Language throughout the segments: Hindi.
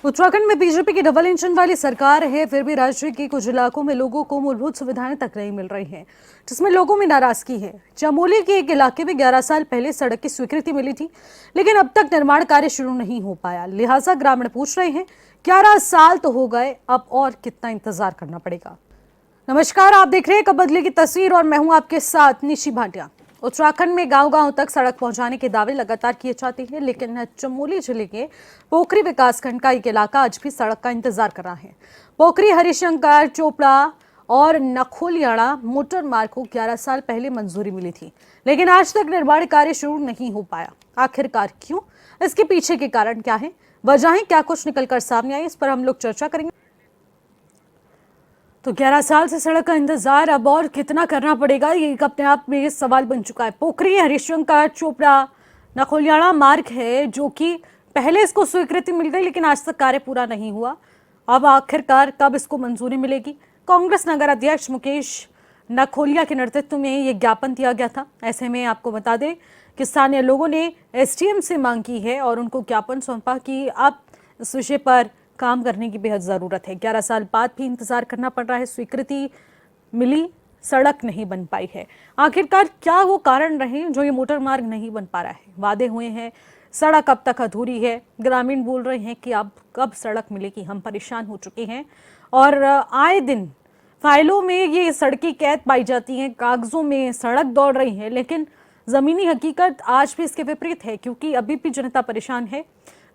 उत्तराखंड में बीजेपी की डबल इंजन वाली सरकार है, फिर भी राज्य के कुछ इलाकों में लोगों को मूलभूत सुविधाएं तक नहीं मिल रही हैं, जिसमें लोगों में नाराजगी है। चमोली के एक इलाके में 11 साल पहले सड़क की स्वीकृति मिली थी, लेकिन अब तक निर्माण कार्य शुरू नहीं हो पाया। लिहाजा ग्रामीण पूछ रहे हैं, 11 साल तो हो गए, अब और कितना इंतजार करना पड़ेगा। नमस्कार, आप देख रहे हैं कब बदले की तस्वीर और मैं हूं आपके साथ निशी भाटिया। उत्तराखंड में गांव-गांव तक सड़क पहुंचाने के दावे लगातार किए जाते हैं, लेकिन चमोली जिले के पोखरी विकासखंड का एक इलाका आज भी सड़क का इंतजार कर रहा है। पोखरी हरिशंकर चोपड़ा और नखोलियाड़ा मोटर मार्ग को 11 साल पहले मंजूरी मिली थी, लेकिन आज तक निर्माण कार्य शुरू नहीं हो पाया। आखिरकार क्यों? इसके पीछे के कारण क्या है? वजहें क्या कुछ निकलकर सामने आई, इस पर हम लोग चर्चा करेंगे। तो 11 साल से सड़क का इंतजार, अब और कितना करना पड़ेगा, ये एक अपने आप में सवाल बन चुका है। पोखरी हरिशंकर चोपड़ा नखोलियाड़ा मार्ग है, जो कि पहले इसको स्वीकृति मिल गई, लेकिन आज तक कार्य पूरा नहीं हुआ। अब आखिरकार कब इसको मंजूरी मिलेगी? कांग्रेस नगर अध्यक्ष मुकेश नखोलिया के नेतृत्व में ये ज्ञापन दिया गया था। ऐसे में आपको बता दें कि स्थानीय लोगों ने एसडीएम से मांग की है और उनको ज्ञापन सौंपा कि अब इस विषय पर काम करने की बेहद ज़रूरत है। 11 साल बाद भी इंतजार करना पड़ रहा है, स्वीकृति मिली, सड़क नहीं बन पाई है। आखिरकार क्या वो कारण रहे जो ये मोटर मार्ग नहीं बन पा रहा है? वादे हुए हैं, सड़क अब तक अधूरी है। ग्रामीण बोल रहे हैं कि अब कब सड़क मिलेगी, हम परेशान हो चुके हैं। और आए दिन फाइलों में ये सड़कें कैद पाई जाती हैं, कागजों में सड़क दौड़ रही है, लेकिन ज़मीनी हकीकत आज भी इसके विपरीत है, क्योंकि अभी भी जनता परेशान है।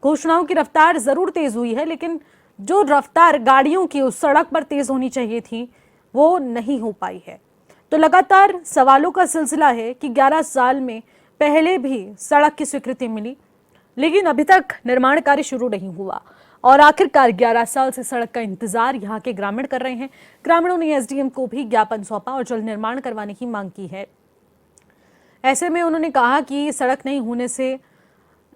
घोषणाओं की रफ्तार जरूर तेज हुई है, लेकिन जो रफ्तार गाड़ियों की उस सड़क पर तेज होनी चाहिए थी, वो नहीं हो पाई है। तो लगातार सवालों का सिलसिला है कि 11 साल में पहले भी सड़क की स्वीकृति मिली, लेकिन अभी तक निर्माण कार्य शुरू नहीं हुआ। और आखिरकार 11 साल से सड़क का इंतजार यहाँ के ग्रामीण कर रहे हैं। ग्रामीणों ने एसडीएम को भी ज्ञापन सौंपा और जल्द निर्माण करवाने की मांग की है। ऐसे में उन्होंने कहा कि सड़क नहीं होने से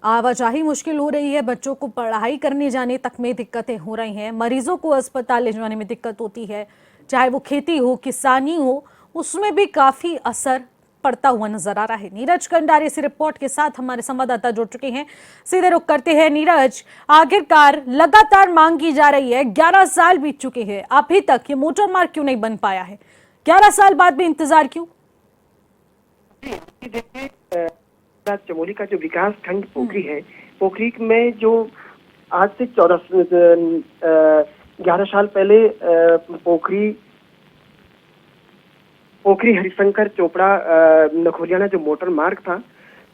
आवाजाही मुश्किल हो रही है, बच्चों को पढ़ाई करने जाने तक में दिक्कतें हो रही हैं, मरीजों को अस्पताल ले जाने में दिक्कत होती है, चाहे वो खेती हो, किसानी हो, उसमें भी काफ़ी असर पड़ता हुआ नजर आ रहा है। नीरज कंडारी इसी रिपोर्ट के साथ हमारे संवाददाता जुड़ चुके हैं, सीधे रुख करते हैं। नीरज, आखिरकार लगातार मांग की जा रही है, 11 साल बीत चुके हैं, अभी तक ये मोटर मार्ग क्यों नहीं बन पाया है? 11 साल बाद भी इंतजार क्यों? देखिए, चमोली का जो विकास खंड पोखरी है, पोखरी में जो आज से 11 साल पहले पोखरी हरिशंकर चोपड़ा नखोलियाना जो मोटर मार्ग था,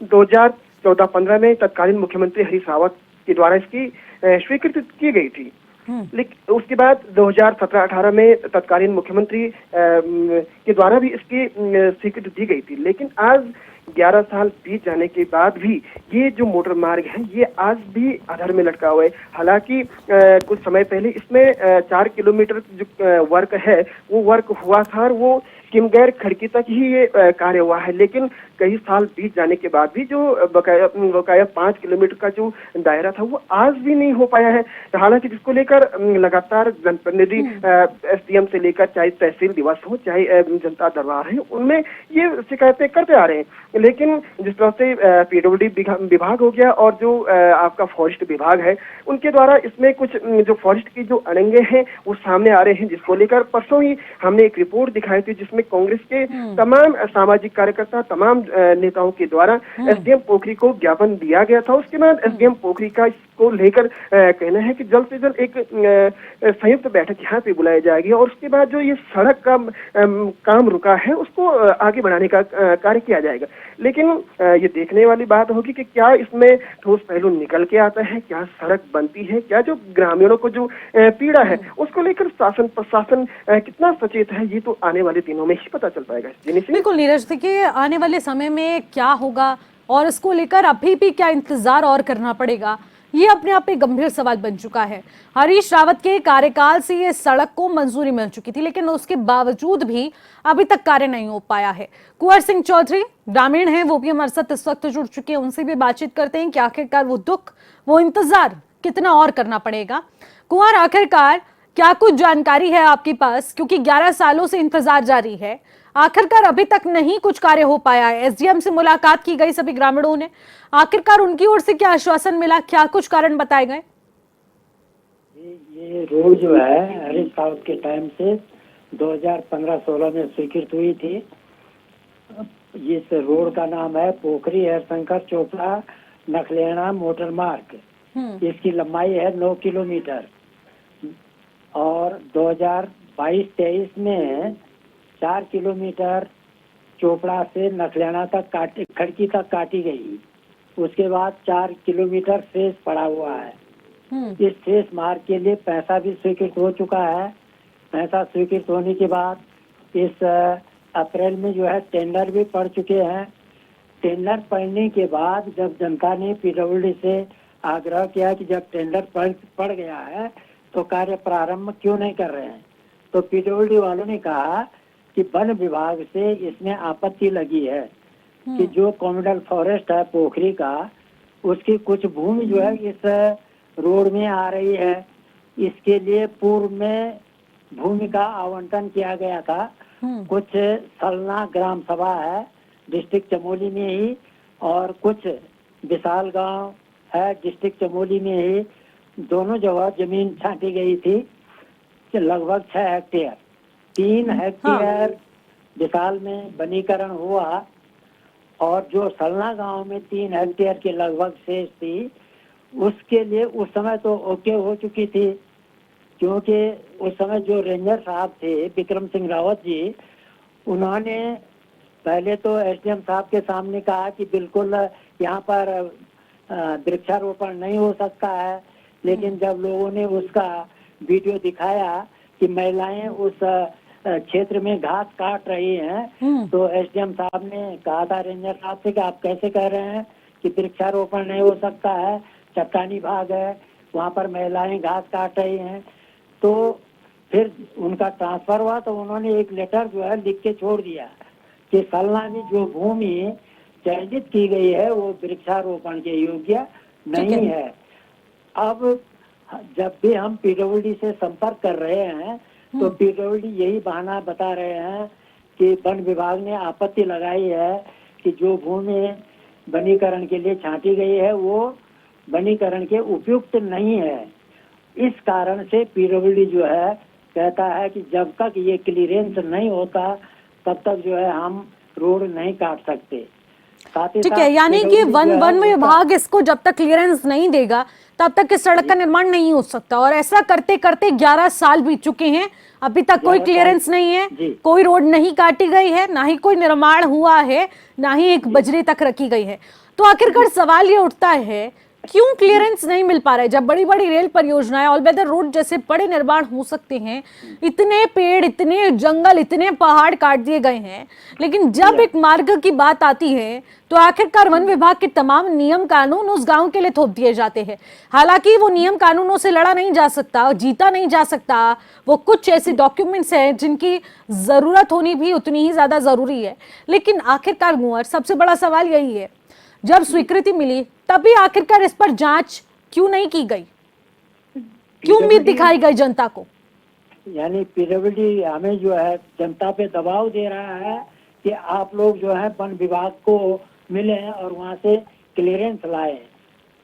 2014-15 में तत्कालीन मुख्यमंत्री हरीश रावत के द्वारा इसकी स्वीकृति की गई थी। लेकिन उसके बाद 2017-18 में तत्कालीन मुख्यमंत्री के द्वारा भी इसकी स्वीकृति दी गई थी, लेकिन आज 11 साल बीत जाने के बाद भी ये जो मोटर मार्ग है, ये आज भी आधार में लटका हुआ है। हालांकि कुछ समय पहले इसमें 4 किलोमीटर जो वर्क है, वो वर्क हुआ था और वो किमगैर खड़की तक ही ये कार्य हुआ है, लेकिन कई साल बीत जाने के बाद भी जो बकाया 5 किलोमीटर का जो दायरा था, वो आज भी नहीं हो पाया है। हालांकि जिसको लेकर लगातार जनप्रतिनिधि एसडीएम से लेकर चाहे तहसील दिवस हो, चाहे जनता दरबार है, उनमें ये शिकायतें करते आ रहे हैं। लेकिन जिस तरह से पीडब्ल्यूडी विभाग हो गया और जो आपका फॉरेस्ट विभाग है, उनके द्वारा इसमें कुछ जो फॉरेस्ट की जो अड़ंगे हैं वो सामने आ रहे हैं, जिसको लेकर परसों ही हमने एक रिपोर्ट दिखाई थी, जिसमें कांग्रेस के तमाम सामाजिक कार्यकर्ता, तमाम नेताओं के द्वारा एसडीएम पोखरी को ज्ञापन दिया गया था। उसके बाद एसडीएम पोखरी का इसको लेकर कहना है कि जल्द से जल्द एक संयुक्त बैठक यहाँ पे बुलाई जाएगी और उसके बाद जो ये सड़क का काम रुका है, उसको आगे बढ़ाने का कार्य किया जाएगा। लेकिन ये देखने वाली बात होगी कि क्या इसमें ठोस पहलू निकल के आता है, क्या सड़क बनती है, क्या जो ग्रामीणों को जो पीड़ा है उसको लेकर शासन प्रशासन कितना सचेत है, ये तो आने वाले दिनों में ही पता चल पाएगा। बिल्कुल नीरज, देखिए आने वाले समय में क्या होगा और इसको लेकर अभी भी क्या इंतजार और करना पड़ेगा, ये अपने आप में गंभीर सवाल बन चुका है। हरीश रावत के कार्यकाल से ये सड़क को मंजूरी मिल चुकी थी, लेकिन उसके बावजूद भी अभी तक कार्य नहीं हो पाया है। कुंवर सिंह चौधरी ग्रामीण हैं, वो भी हमारे साथ इस वक्त जुड़ चुके हैं, उनसे भी बातचीत करते हैं कि आखिरकार वो दुख, वो इंतजार कितना और करना पड़ेगा। कुंवर, आखिरकार क्या कुछ जानकारी है आपके पास, क्योंकि 11 सालों से इंतजार जारी है, आखिरकार अभी तक नहीं कुछ कार्य हो पाया है। एसडीएम से मुलाकात की गई सभी ग्रामीणों ने, आखिरकार उनकी ओर से क्या आश्वासन मिला, क्या कुछ कारण बताए गए? ये रोड जो है हरीश रावत के टाइम से 2015-16 में स्वीकृत हुई थी। इस रोड का नाम है पोखरी हरिशंकर चोपड़ा नखलेना मोटर मार्ग। इसकी लंबाई है 9 किलोमीटर और 2022-23 में 4 किलोमीटर चोपड़ा से नखलेना तक खड़की तक काटी गई। उसके बाद 4 किलोमीटर शेष पड़ा हुआ है। इस शेष मार्ग के लिए पैसा भी स्वीकृत हो चुका है। पैसा स्वीकृत होने के बाद इस अप्रैल में जो है टेंडर भी पड़ चुके हैं। टेंडर पड़ने के बाद जब जनता ने पीडब्ल्यूडी से आग्रह किया कि जब टेंडर पड़ गया है तो कार्य प्रारंभ क्यों नहीं कर रहे हैं, तो पीडब्ल्यूडी वालों ने कहा कि वन विभाग से इसमें आपत्ति लगी है कि जो कॉम्यूनल फॉरेस्ट है पोखरी का, उसकी कुछ भूमि जो है इस रोड में आ रही है। इसके लिए पूर्व में भूमि का आवंटन किया गया था। कुछ सलना ग्राम सभा है डिस्ट्रिक्ट चमोली में ही, और कुछ विशाल गांव है डिस्ट्रिक्ट चमोली में ही। दोनों जगह जमीन छांटी गई थी लगभग 6 हेक्टेयर। 3 हेक्टेयर विशाल में वनीकरण हुआ और जो सलना गांव में 3 हेक्टेयर के लगभग शेष थी, उसके लिए उस समय तो ओके हो चुकी थी, क्योंकि उस समय जो रेंजर साहब थे विक्रम सिंह रावत जी, उन्होंने पहले तो एसडीएम साहब के सामने कहा कि बिल्कुल यहाँ पर वृक्षारोपण नहीं हो सकता है। लेकिन जब लोगों ने उसका वीडियो दिखाया कि महिलाएं उस क्षेत्र में घास काट रही हैं, तो एसडीएम साहब ने कहा था रेंजर साहब से कि आप कैसे कह रहे हैं कि वृक्षारोपण नहीं हो सकता है, चट्टानी भाग है, वहाँ पर महिलाएं घास काट रही हैं। तो फिर उनका ट्रांसफर हुआ तो उन्होंने एक लेटर जो है लिख के छोड़ दिया कि सलना में जो भूमि चयनित की गई है वो वृक्षारोपण के योग्य नहीं है। अब जब भी हम पीडब्ल्यूडी से संपर्क कर रहे हैं तो पीडब्ल्यूडी यही बहाना बता रहे हैं कि वन विभाग ने आपत्ति लगाई है कि जो भूमि वनीकरण के लिए छांटी गई है वो वनीकरण के उपयुक्त नहीं है। इस कारण से पीडब्ल्यूडी जो है कहता है कि जब तक ये क्लीयरेंस नहीं होता तब तक जो है हम रोड नहीं काट सकते। ठीक है, यानी कि वन विभाग इसको जब तक क्लियरेंस नहीं देगा तब तक इस सड़क का निर्माण नहीं हो सकता, और ऐसा करते करते 11 साल बीत चुके हैं, अभी तक कोई क्लियरेंस नहीं है, कोई रोड नहीं काटी गई है, ना ही कोई निर्माण हुआ है, ना ही एक बजरी तक रखी गई है। तो आखिरकार सवाल ये उठता है क्यों क्लियरेंस नहीं मिल पा रहा है, जब बड़ी बड़ी रेल परियोजनाएं ऑल वेदर रोड जैसे बड़े निर्माण हो सकते हैं, इतने पेड़, इतने जंगल, इतने पहाड़ काट दिए गए हैं, लेकिन जब एक मार्ग की बात आती है तो आखिरकार वन विभाग के तमाम नियम कानून उस गांव के लिए थोप दिए जाते हैं। हालांकि वो नियम कानूनों से लड़ा नहीं जा सकता, जीता नहीं जा सकता, वो कुछ ऐसे डॉक्यूमेंट्स हैं जिनकी जरूरत होनी भी उतनी ही ज्यादा जरूरी है। लेकिन आखिरकार कुंवर, सबसे बड़ा सवाल यही है, जब स्वीकृति मिली तभी आखिरकार इस पर जांच क्यों नहीं की गई, क्यों उम्मीद दिखाई गई जनता को? यानी पीडब्ल्यूडी हमें जो है जनता पे दबाव दे रहा है कि आप लोग जो है वन विभाग को मिले और वहाँ से क्लियरेंस लाए।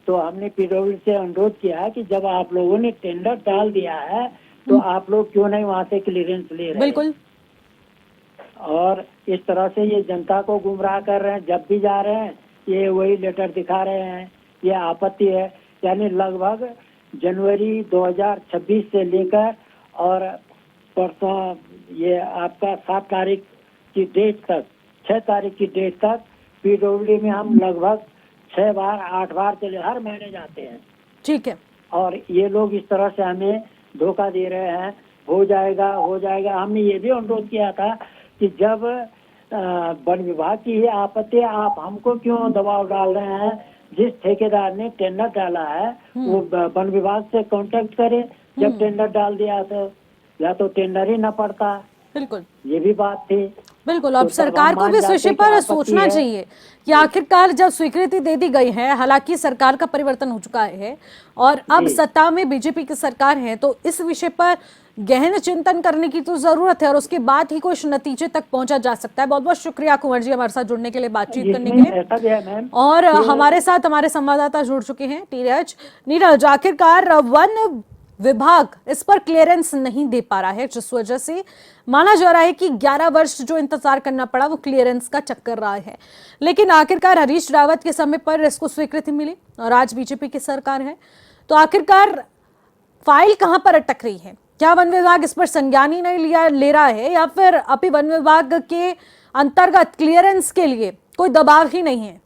तो हमने पीडब्ल्यूडी से अनुरोध किया है कि जब आप लोगों ने टेंडर डाल दिया है तो आप लोग क्यों नहीं वहाँ से क्लियरेंस ले रहे? बिल्कुल। और इस तरह से ये जनता को गुमराह कर रहे हैं। जब भी जा रहे हैं ये वही लेटर दिखा रहे हैं, ये आपत्ति है। यानी लगभग जनवरी 2026 से लेकर और परसों ये आपका 7 तारीख की डेट तक, 6 तारीख की डेट तक पीडब्ल्यूडी में हम लगभग 6 बार 8 बार चले, हर महीने जाते हैं। ठीक है। और ये लोग इस तरह से हमें धोखा दे रहे हैं, हो जाएगा हो जाएगा। हमने ये भी अनुरोध किया था कि जब वन विभाग की ही आपत्ति, आप हमको क्यों दबाव डाल रहे हैं? जिस ठेकेदार ने टेंडर डाला है वो वन विभाग से कांटेक्ट करे। जब टेंडर डाल दिया तो या तो टेंडर ही न पड़ता। बिल्कुल, ये भी बात थी। बिल्कुल, अब सरकार को भी इस विषय पर सोचना चाहिए कि आखिरकार जब स्वीकृति दे दी गई है, हालांकि सरकार का परिवर्तन हो चुका है और अब सत्ता में बीजेपी की सरकार है, तो इस विषय पर गहन चिंतन करने की तो जरूरत है और उसके बाद ही कुछ नतीजे तक पहुंचा जा सकता है। बहुत बहुत शुक्रिया कुंवर जी हमारे साथ जुड़ने के लिए, बातचीत करने के लिए। और हमारे साथ हमारे संवाददाता जुड़ चुके हैं नीरज। आखिरकार वन विभाग इस पर क्लियरेंस नहीं दे पा रहा है, जिस वजह से माना जा रहा है कि 11 वर्ष जो इंतजार करना पड़ा वो क्लियरेंस का चक्कर रहा है। लेकिन आखिरकार हरीश रावत के समय पर इसको स्वीकृति मिली और आज बीजेपी की सरकार है, तो आखिरकार फाइल कहां पर अटक रही है? क्या वन विभाग इस पर संज्ञान ही नहीं ले रहा है, या फिर अभी वन विभाग के अंतर्गत क्लियरेंस के लिए कोई दबाव ही नहीं है?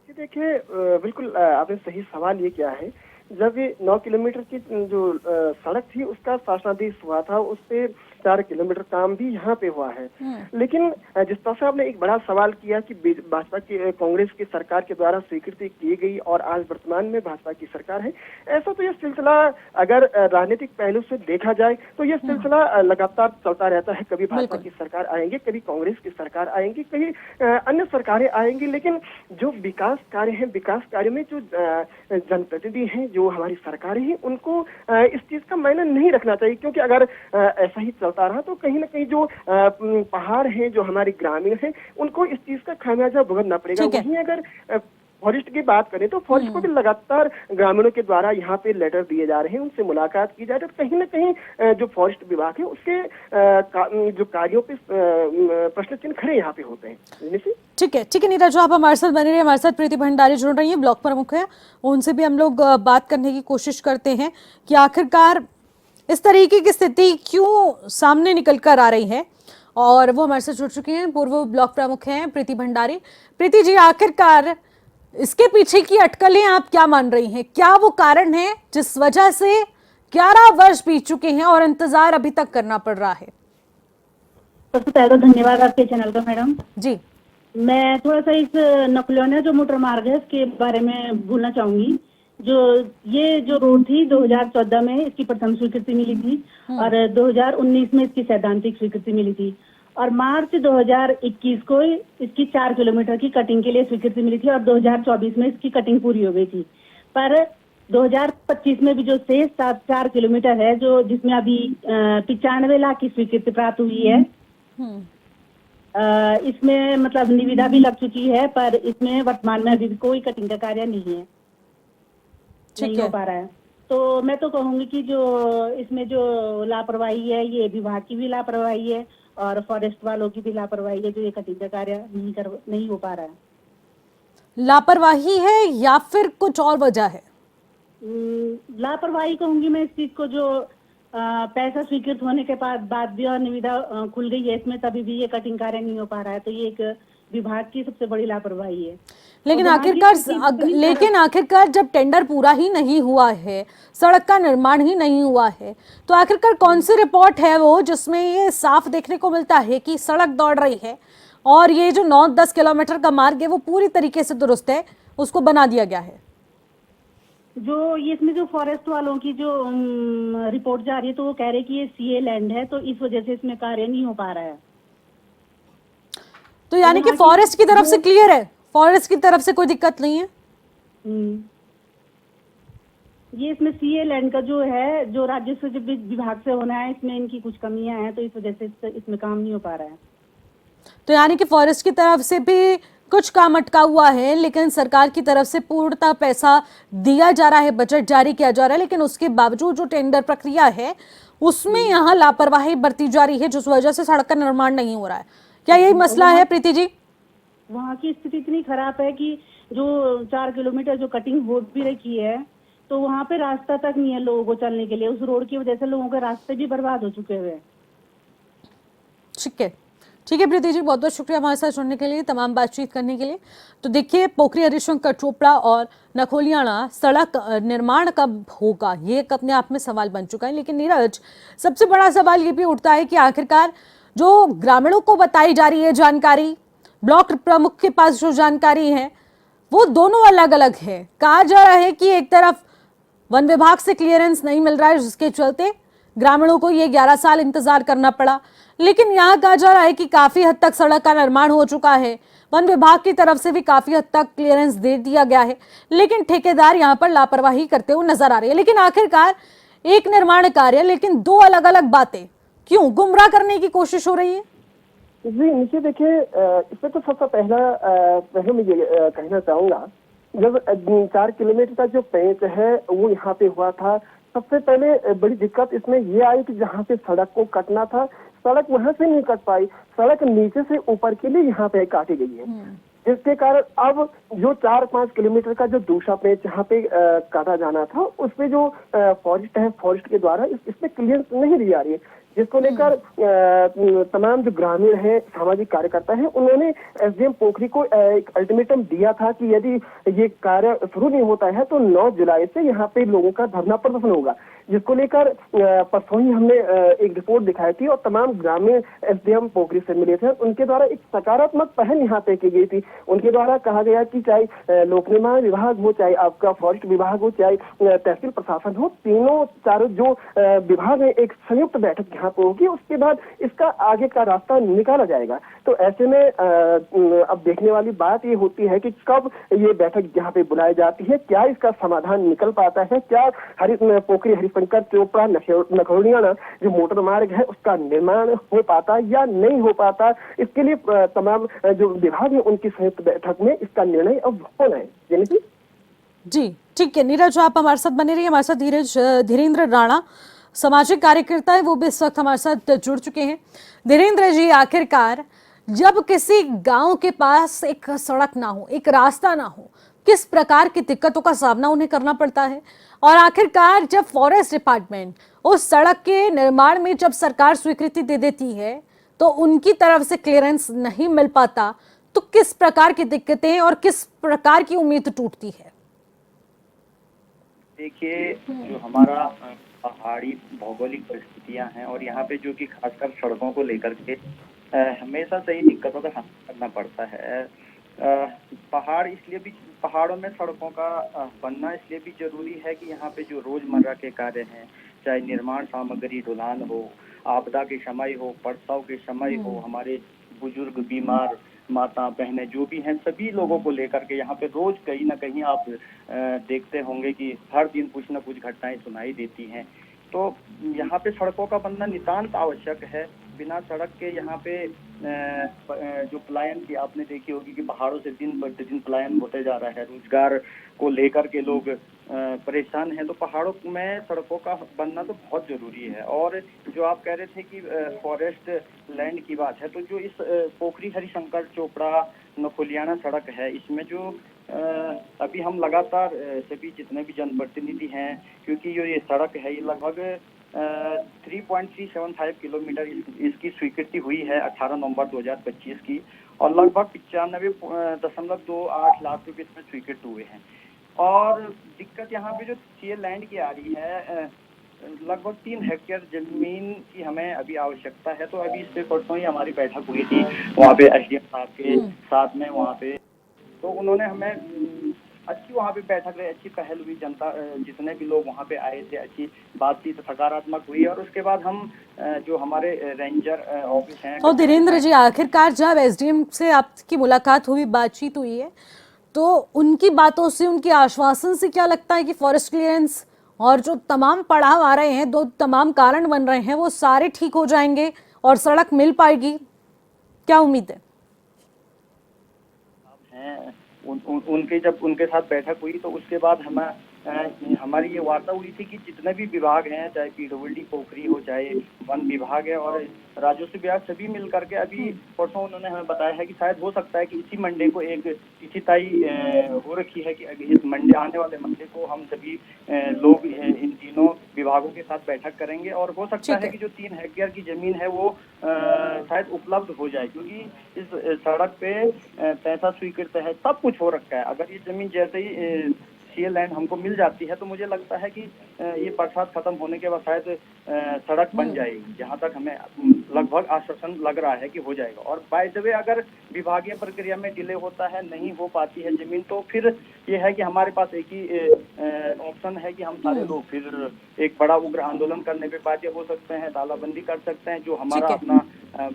देखिए, बिल्कुल आपने सही सवाल ये किया है। जब ये 9 किलोमीटर की जो सड़क थी उसका शासनादेश हुआ था, उस पे 4 किलोमीटर काम भी यहाँ पे हुआ है। लेकिन जिस तरह से आपने एक बड़ा सवाल किया कि भाजपा की कांग्रेस की सरकार के द्वारा स्वीकृति की गई और आज वर्तमान में भाजपा की सरकार है, ऐसा तो यह सिलसिला अगर राजनीतिक पहलू से देखा जाए तो यह सिलसिला लगातार चलता रहता है। कभी भाजपा की सरकार आएंगे, कभी कांग्रेस की सरकार आएंगी, कभी अन्य सरकारें आएंगी, लेकिन जो विकास कार्य है, विकास कार्य में जो जनप्रतिनिधि हैं, जो हमारी सरकारें हैं, उनको इस चीज का मायने नहीं रखना चाहिए। क्योंकि अगर ऐसा ही चलता रहा तो कहीं ना कहीं जो पहाड़ हैं, जो हमारे ग्रामीण हैं, उनको इस चीज का खामियाजा भुगतना पड़ेगा। वहीं अगर फॉरेस्ट की बात करें तो फॉरेस्ट को भी लगातार ग्रामीणों के द्वारा यहाँ पे लेटर दिए जा रहे हैं, उनसे मुलाकात की जा रही है। तो कहीं ना कहीं जो फॉरेस्ट विभाग है उसके जो कार्यों पे प्रश्न चिन्ह खड़े यहाँ पे होते हैं। ठीक है नीरज, जो आप हमारे साथ बने रहे। हमारे साथ प्रीति भंडारी जुड़ रही है, ब्लॉक प्रमुख है, उनसे भी हम लोग बात करने की कोशिश करते हैं कि आखिरकार इस तरीके की स्थिति क्यों सामने निकल कर आ रही है। और वो हमारे साथ जुड़ चुकी हैं, पूर्व ब्लॉक प्रमुख हैं प्रीति भंडारी। प्रीति जी, आखिरकार इसके पीछे की अटकलें आप क्या मान रही हैं? क्या वो कारण है जिस वजह से 11 वर्ष बीत चुके हैं और इंतजार अभी तक करना पड़ रहा है? सबसे पहले तो धन्यवाद आपके चैनल का मैडम जी। मैं थोड़ा सा इस नकुलियाना जो मोटर मार्ग है इसके बारे में बोलना चाहूंगी। ये जो रोड थी 2014 में इसकी प्रथम स्वीकृति मिली थी और 2019 में इसकी सैद्धांतिक स्वीकृति मिली थी और मार्च 2021 को इसकी 4 किलोमीटर की कटिंग के लिए स्वीकृति मिली थी और 2024 में इसकी कटिंग पूरी हो गई थी। पर 2025 में भी जो शेष 4 किलोमीटर है, जो जिसमें अभी 95 लाख की स्वीकृति प्राप्त हुई है, इसमें मतलब निविदा भी लग चुकी है, पर इसमें वर्तमान में अभी कोई कटिंग का कार्य नहीं है, नहीं हो पा रहा है। तो मैं तो कहूंगी कि जो इसमें जो लापरवाही है, ये विभाग की भी लापरवाही है और फॉरेस्ट वालों की भी लापरवाही है, जो ये कटिंग का कार्य नहीं हो पा रहा है। लापरवाही है या फिर कुछ और वजह है? लापरवाही कहूंगी मैं इस चीज को, जो पैसा स्वीकृत होने के बाद भी और निविदा खुल गई है इसमें, तभी भी ये कटिंग कार्य नहीं हो पा रहा है। तो ये एक विभाग की सबसे बड़ी लापरवाही है। लेकिन आखिरकार जब टेंडर पूरा ही नहीं हुआ है, सड़क का निर्माण ही नहीं हुआ है, तो आखिरकार कौन सी रिपोर्ट है वो जिसमें ये साफ देखने को मिलता है कि सड़क दौड़ रही है और ये जो 9-10 किलोमीटर का मार्ग है वो पूरी तरीके से दुरुस्त है, उसको बना दिया गया है? जो ये इसमें जो फॉरेस्ट वालों की जो रिपोर्ट जा रही है, तो वो कह रहे हैं कि ये सीए लैंड है, तो इस वजह से इसमें कार्य नहीं हो पा रहा है। तो यानी कि फॉरेस्ट की तरफ से क्लियर है, फॉरेस्ट की तरफ से कोई दिक्कत नहीं है। ये इसमें सीए लैंड का जो है, जो राजस्व विभाग से होना है, इसमें इनकी कुछ कमियां हैं, तो इस वजह से इसमें काम नहीं हो पा रहा है। तो यानी कि फॉरेस्ट की तरफ से भी कुछ काम अटका हुआ है, लेकिन सरकार की तरफ से पूर्णतः पैसा दिया जा रहा है, बजट जारी किया जा रहा है, लेकिन उसके बावजूद जो टेंडर प्रक्रिया है उसमें यहाँ लापरवाही बरती जा रही है, जिस वजह से सड़क का निर्माण नहीं हो रहा है। क्या यही मसला है प्रीति जी? वहाँ की स्थिति इतनी खराब है कि जो 4 किलोमीटर जो कटिंग हो भी रखी है, तो वहाँ पे रास्ता तक नहीं है लोगों को चलने के लिए। उस रोड की वजह से लोगों के रास्ते भी बर्बाद हो चुके हुए हैं। ठीक है प्रीति जी, बहुत बहुत शुक्रिया हमारे साथ जुड़ने के लिए, तमाम बातचीत करने के लिए। तो देखिए, पोखरी हरिशंकर चोपड़ा और नखोलियाना सड़क निर्माण कब होगा, ये एक अपने आप में सवाल बन चुका है। लेकिन नीरज, सबसे बड़ा सवाल ये भी उठता है कि आखिरकार जो ग्रामीणों को बताई जा रही है जानकारी, ब्लॉक प्रमुख के पास जो जानकारी है, वो दोनों अलग अलग है। कहा जा रहा है कि एक तरफ वन विभाग से क्लियरेंस नहीं मिल रहा है, जिसके चलते ग्रामीणों को ये 11 साल इंतजार करना पड़ा, लेकिन यहाँ कहा जा रहा है कि काफी हद तक सड़क का निर्माण हो चुका है, वन विभाग की तरफ से भी काफी हद तक क्लियरेंस दे दिया गया है, लेकिन ठेकेदार यहाँ पर लापरवाही करते हुए नजर आ रही है। लेकिन आखिरकार एक निर्माण कार्य, लेकिन दो अलग अलग बातें, क्यों गुमराह करने की कोशिश हो रही है? जी नीचे देखिए, इसमें तो सबसे पहले मैं ये कहना चाहूंगा, जब 4 किलोमीटर का जो पेच है वो यहाँ पे हुआ था सबसे पहले बड़ी दिक्कत इसमें ये आई कि जहाँ पे सड़क को कटना था, सड़क वहां से नहीं कट पाई, सड़क नीचे से ऊपर के लिए यहाँ पे काटी गई है, जिसके कारण अब जो 4-5 किलोमीटर का जो दूसरा पेज जहाँ पे काटा जाना था, उसपे जो फॉरेस्ट है, फॉरेस्ट के द्वारा इसमें क्लियरेंस नहीं दी जा रही है, जिसको लेकर तमाम जो ग्रामीण हैं, सामाजिक कार्यकर्ता हैं, उन्होंने एसडीएम पोखरी को एक अल्टीमेटम दिया था कि यदि ये कार्य शुरू नहीं होता है तो 9 जुलाई से यहाँ पे लोगों का धरना प्रदर्शन होगा, जिसको लेकर परसों ही हमने एक रिपोर्ट दिखाई थी और तमाम ग्रामीण एसडीएम पोखरी से मिले थे। उनके द्वारा एक सकारात्मक पहल यहाँ पे की गई थी। उनके द्वारा कहा गया कि चाहे लोक निर्माण विभाग हो, चाहे आपका फॉरेस्ट विभाग हो, चाहे तहसील प्रशासन हो, तीनों चारों जो विभाग है, एक संयुक्त बैठक यहाँ पे होगी, उसके बाद इसका आगे का रास्ता निकाला जाएगा। तो ऐसे में अब देखने वाली बात ये होती है कि कब ये बैठक यहाँ पे बुलाई जाती है, क्या इसका समाधान निकल पाता है, क्या पोखरी हरिशंकर चोपड़ा नखोलियाना जो मोटर मार्ग है उसका निर्माण हो पाता या नहीं हो पाता। इसके लिए तमाम जो विभाग है उनकी संयुक्त बैठक में इसका निर्णय अब होना है। जी ठीक है नीरज, आप हमारे साथ बने रहिए। हमारे साथ धीरेन्द्र राणा सामाजिक कार्यकर्ता है, वो भी इस वक्त हमारे साथ जुड़ चुके हैं। धीरेन्द्र जी, आखिरकार जब किसी गांव के पास एक सड़क ना हो, एक रास्ता ना हो, किस प्रकार की दिक्कतों का सामना उन्हें करना पड़ता है, और आखिरकार जब फॉरेस्ट डिपार्टमेंट उस सड़क के निर्माण में जब सरकार स्वीकृति दे देती है तो उनकी तरफ से क्लियरेंस नहीं मिल पाता, तो किस प्रकार की दिक्कतें और किस प्रकार की उम्मीद टूटती है? देखिए, जो हमारा पहाड़ी भौगोलिक परिस्थितियां हैं और यहाँ पे जो कि खासकर सड़कों को लेकर के हमेशा से ही दिक्कतों का सामना करना पड़ता है। पहाड़ों में सड़कों का बनना इसलिए भी जरूरी है कि यहाँ पे जो रोजमर्रा के कार्य हैं, चाहे निर्माण सामग्री ढुलान हो, आपदा के समय हो, प्रसव के समय हो, हमारे बुजुर्ग, बीमार माता बहनें जो भी हैं, सभी लोगों को लेकर के यहाँ पे रोज कहीं ना कहीं आप देखते होंगे कि हर दिन कुछ न कुछ घटनाएं सुनाई देती हैं। तो यहाँ पे सड़कों का बनना नितांत आवश्यक है। बिना सड़क के यहाँ पे जो पलायन की आपने देखी होगी कि पहाड़ों से दिन प्रतिदिन पलायन होते जा रहा है, रोजगार को लेकर के लोग परेशान हैं, तो पहाड़ों में सड़कों का बनना तो बहुत जरूरी है। और जो आप कह रहे थे कि फॉरेस्ट लैंड की बात है, तो जो इस पोखरी हरिशंकर चोपड़ा नखोलियाना सड़क है, इसमें जो अभी हम लगातार सभी जितने भी जनप्रतिनिधि हैं, क्योंकि जो ये सड़क है ये लगभग 3.375 किलोमीटर इसकी स्वीकृति हुई है 18 नवंबर 2025 की, और लगभग 95.28 लाख रुपए इसमें स्वीकृत हुए हैं। और दिक्कत यहाँ पे जो सीए लैंड की आ रही है, लगभग 3 हेक्टेयर जमीन की हमें अभी आवश्यकता है। तो अभी इससे परसों ही हमारी बैठक हुई थी वहाँ पे एसडीएम साहब के साथ में, वहाँ पे तो उन्होंने हमें अच्छी वहाँ पे बैठक रही, अच्छी पहल हुई, जनता जितने भी लोग वहाँ पे आए थे, अच्छी बातचीत सकारात्मक हुई। और उसके बाद हम जो हमारे रेंजर ऑफिस हैं। तो धीरेन्द्र जी, आखिरकार जब एसडीएम से आपकी मुलाकात हुई, बातचीत हुई है, तो उनकी बातों से, उनके आश्वासन से क्या लगता है कि फॉरेस्ट क्लियरेंस और जो तमाम पड़ाव आ रहे हैं, दो तमाम कारण बन रहे हैं, वो सारे ठीक हो जाएंगे और सड़क मिल पाएगी? क्या उम्मीद है? उनके जब उनके साथ बैठक हुई तो उसके बाद हमारी ये वार्ता हुई थी कि जितने भी विभाग हैं, चाहे पीडब्ल्यूडी पोखरी हो, चाहे वन विभाग है और राजस्व विभाग, सभी मिल करके अभी परसों उन्होंने हमें बताया है कि शायद हो सकता है कि इसी मंडे को एक तिथि तय हो रखी है कि अभी इस मंडे, आने वाले मंडे को हम सभी लोग इन तीनों विभागों के साथ बैठक करेंगे। और हो सकता है कि जो 3 हेक्टेयर की जमीन है वो शायद उपलब्ध हो जाए, क्योंकि इस सड़क पे पैसा स्वीकृत है, सब कुछ हो रखा है। अगर ये जमीन जैसे ही सीए लैंड हमको मिल जाती है तो मुझे लगता है कि ये बरसात खत्म होने के बाद शायद सड़क बन जाएगी, जहाँ तक हमें लगभग आश्वासन लग रहा है कि हो जाएगा। और बाय द वे, अगर विभागीय प्रक्रिया में डिले होता है, नहीं हो पाती है जमीन, तो फिर ये है कि हमारे पास एक ही ऑप्शन है कि हम सारे लोग फिर एक बड़ा उग्र आंदोलन करने पे बाध्य हो सकते हैं, तालाबंदी कर सकते हैं, जो हमारा अपना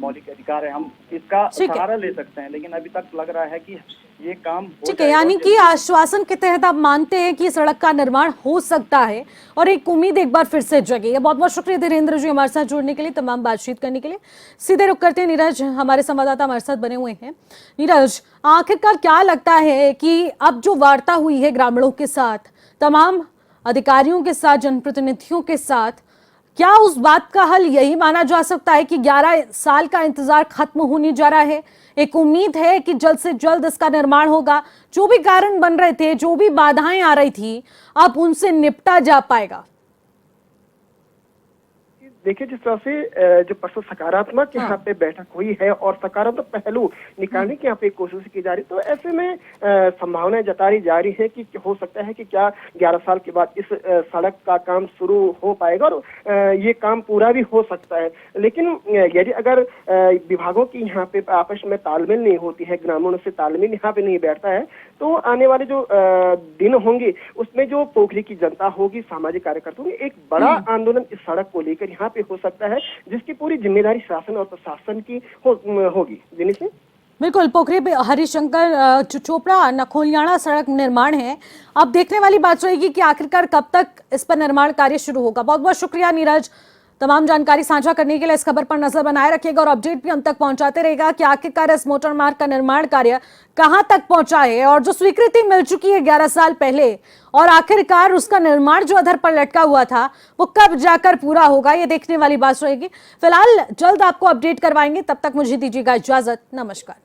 मौलिक अधिकार है, हम इसका सहारा ले सकते हैं। लेकिन अभी तक लग रहा है कि ये काम ठीक है, यानी कि आश्वासन के तहत आप मानते हैं कि सड़क का निर्माण हो सकता है और एक उम्मीद एक बार फिर से जगी है। बहुत बहुत शुक्रिया धीरेन्द्र जी हमारे साथ जुड़ने के लिए, तमाम बातचीत करने के लिए। सीधे रुक करते हैं, नीरज हमारे संवाददाता हमारे साथ बने हुए हैं। नीरज, आखिरकार क्या लगता है कि अब जो वार्ता हुई है ग्रामीणों के साथ, तमाम अधिकारियों के साथ, जनप्रतिनिधियों के साथ, क्या उस बात का हल यही माना जा सकता है कि 11 साल का इंतजार खत्म होने जा रहा है? एक उम्मीद है कि जल्द से जल्द इसका निर्माण होगा, जो भी कारण बन रहे थे, जो भी बाधाएं आ रही थी, अब उनसे निपटा जा पाएगा। देखिए, जिस तरह से जो परसों सकारात्मक यहाँ पे बैठक हुई है और सकारात्मक पहलू निकालने की यहाँ पे कोशिश की जा रही, तो ऐसे में संभावनाएं जताई जा रही है कि हो सकता है कि क्या 11 साल के बाद इस सड़क का काम शुरू हो पाएगा और ये काम पूरा भी हो सकता है। लेकिन यदि अगर विभागों की यहाँ पे आपस में तालमेल नहीं होती है, ग्रामीणों से तालमेल यहाँ पे नहीं बैठता है, तो आने वाले जो दिन होंगे उसमें जो पोखरी की जनता होगी, सामाजिक कार्यकर्ता होंगे, एक बड़ा आंदोलन इस सड़क को लेकर यहाँ पे हो सकता है, जिसकी पूरी जिम्मेदारी शासन और प्रशासन की होगी। दिनेश जी, बिल्कुल, पोखरी पे हरिशंकर चोपड़ा नखोलियाना सड़क निर्माण है। अब देखने वाली बात रहेगी कि आखिरकार कब तक इस पर निर्माण कार्य शुरू होगा। बहुत बहुत शुक्रिया नीरज, तमाम जानकारी साझा करने के लिए। इस खबर पर नजर बनाए रखिएगा और अपडेट भी हम तक पहुंचाते रहेगा कि आखिरकार इस मोटर मार्ग का निर्माण कार्य कहां तक पहुंचा है और जो स्वीकृति मिल चुकी है 11 साल पहले, और आखिरकार उसका निर्माण जो अधर पर लटका हुआ था वो कब जाकर पूरा होगा, ये देखने वाली बात रहेगी। फिलहाल जल्द आपको अपडेट करवाएंगे, तब तक मुझे दीजिएगा इजाजत। नमस्कार।